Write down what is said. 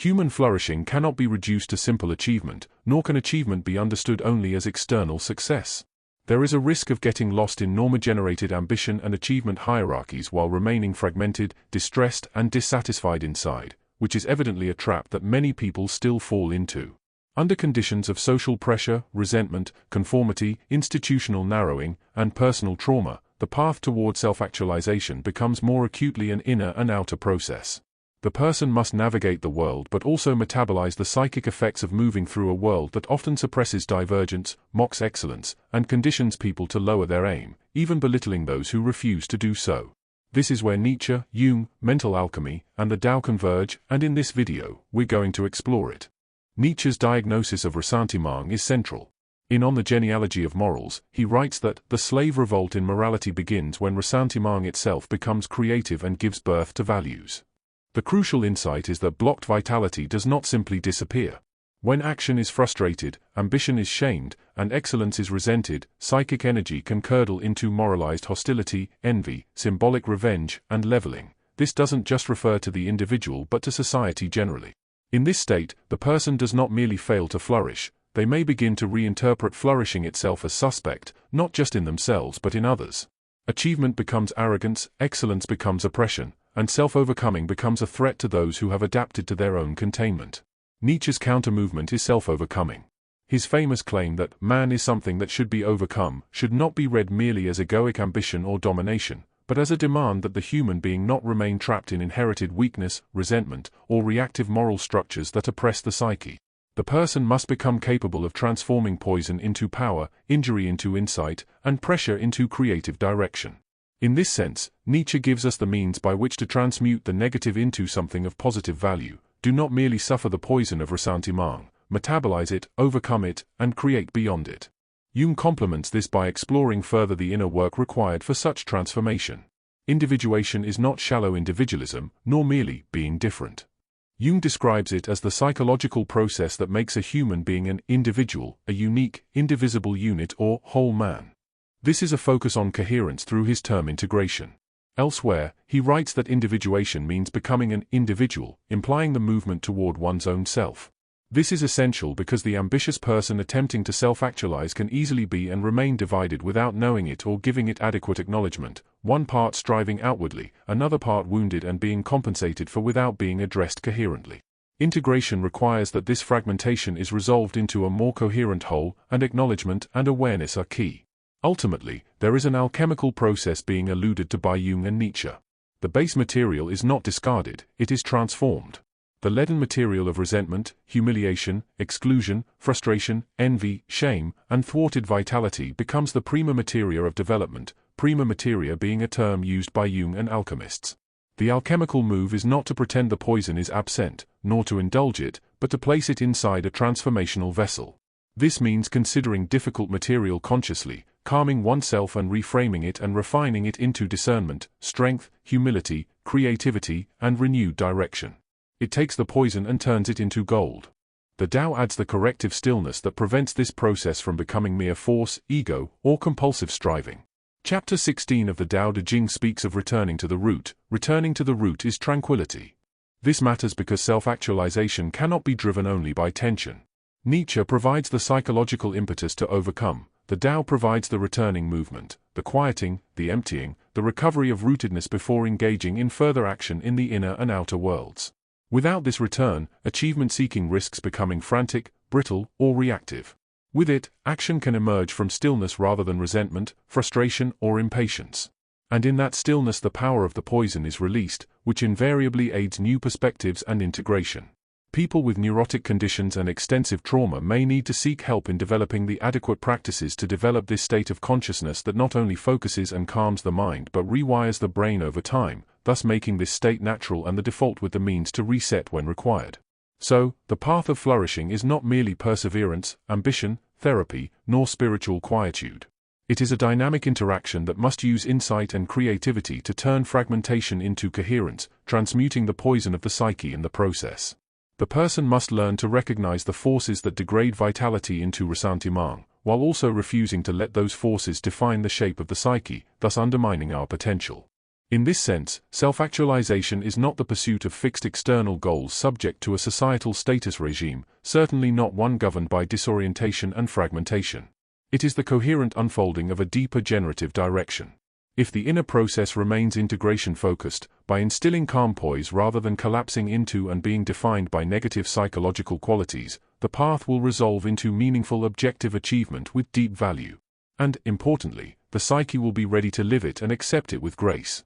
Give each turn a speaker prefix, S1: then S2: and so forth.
S1: Human flourishing cannot be reduced to simple achievement, nor can achievement be understood only as external success. There is a risk of getting lost in norma-generated ambition and achievement hierarchies while remaining fragmented, distressed, and dissatisfied inside, which is evidently a trap that many people still fall into. Under conditions of social pressure, resentment, conformity, institutional narrowing, and personal trauma, the path toward self-actualization becomes more acutely an inner and outer process. The person must navigate the world but also metabolize the psychic effects of moving through a world that often suppresses divergence, mocks excellence, and conditions people to lower their aim, even belittling those who refuse to do so. This is where Nietzsche, Jung, mental alchemy, and the Tao converge, and in this video, we're going to explore it. Nietzsche's diagnosis of ressentiment is central. On the genealogy of morals, he writes that the slave revolt in morality begins when ressentiment itself becomes creative and gives birth to values. The crucial insight is that blocked vitality does not simply disappear. When action is frustrated, ambition is shamed, and excellence is resented, psychic energy can curdle into moralized hostility, envy, symbolic revenge, and leveling. This doesn't just refer to the individual but to society generally. In this state, the person does not merely fail to flourish, they may begin to reinterpret flourishing itself as suspect, not just in themselves but in others. Achievement becomes arrogance, excellence becomes oppression, and self-overcoming becomes a threat to those who have adapted to their own containment. Nietzsche's counter-movement is self-overcoming. His famous claim that man is something that should be overcome should not be read merely as egoic ambition or domination, but as a demand that the human being not remain trapped in inherited weakness, resentment, or reactive moral structures that oppress the psyche. The person must become capable of transforming poison into power, injury into insight, and pressure into creative direction. In this sense, Nietzsche gives us the means by which to transmute the negative into something of positive value. Do not merely suffer the poison of ressentiment, metabolize it, overcome it, and create beyond it. Jung complements this by exploring further the inner work required for such transformation. Individuation is not shallow individualism, nor merely being different. Jung describes it as the psychological process that makes a human being an individual, a unique, indivisible unit or whole man. This is a focus on coherence through his term integration. Elsewhere, he writes that individuation means becoming an individual, implying the movement toward one's own self. This is essential because the ambitious person attempting to self-actualize can easily be and remain divided without knowing it or giving it adequate acknowledgement, one part striving outwardly, another part wounded and being compensated for without being addressed coherently. Integration requires that this fragmentation is resolved into a more coherent whole, and acknowledgement and awareness are key. Ultimately, there is an alchemical process being alluded to by Jung and Nietzsche. The base material is not discarded, it is transformed. The leaden material of resentment, humiliation, exclusion, frustration, envy, shame, and thwarted vitality becomes the prima materia of development, prima materia being a term used by Jung and alchemists. The alchemical move is not to pretend the poison is absent, nor to indulge it, but to place it inside a transformational vessel. This means considering difficult material consciously, calming oneself and reframing it and refining it into discernment, strength, humility, creativity, and renewed direction. It takes the poison and turns it into gold. The Tao adds the corrective stillness that prevents this process from becoming mere force, ego, or compulsive striving. Chapter 16 of the Tao Te Ching speaks of returning to the root. Returning to the root is tranquility. This matters because self-actualization cannot be driven only by tension. Nietzsche provides the psychological impetus to overcome. The Tao provides the returning movement, the quieting, the emptying, the recovery of rootedness before engaging in further action in the inner and outer worlds. Without this return, achievement-seeking risks becoming frantic, brittle, or reactive. With it, action can emerge from stillness rather than resentment, frustration, or impatience. And in that stillness the power of the poison is released, which invariably aids new perspectives and integration. People with neurotic conditions and extensive trauma may need to seek help in developing the adequate practices to develop this state of consciousness that not only focuses and calms the mind but rewires the brain over time, thus making this state natural and the default with the means to reset when required. So, the path of flourishing is not merely perseverance, ambition, therapy, nor spiritual quietude. It is a dynamic interaction that must use insight and creativity to turn fragmentation into coherence, transmuting the poison of the psyche in the process. The person must learn to recognize the forces that degrade vitality into ressentiment, while also refusing to let those forces define the shape of the psyche, thus undermining our potential. In this sense, self-actualization is not the pursuit of fixed external goals subject to a societal status regime, certainly not one governed by disorientation and fragmentation. It is the coherent unfolding of a deeper generative direction. If the inner process remains integration-focused, by instilling calm poise rather than collapsing into and being defined by negative psychological qualities, the path will resolve into meaningful objective achievement with deep value. And, importantly, the psyche will be ready to live it and accept it with grace.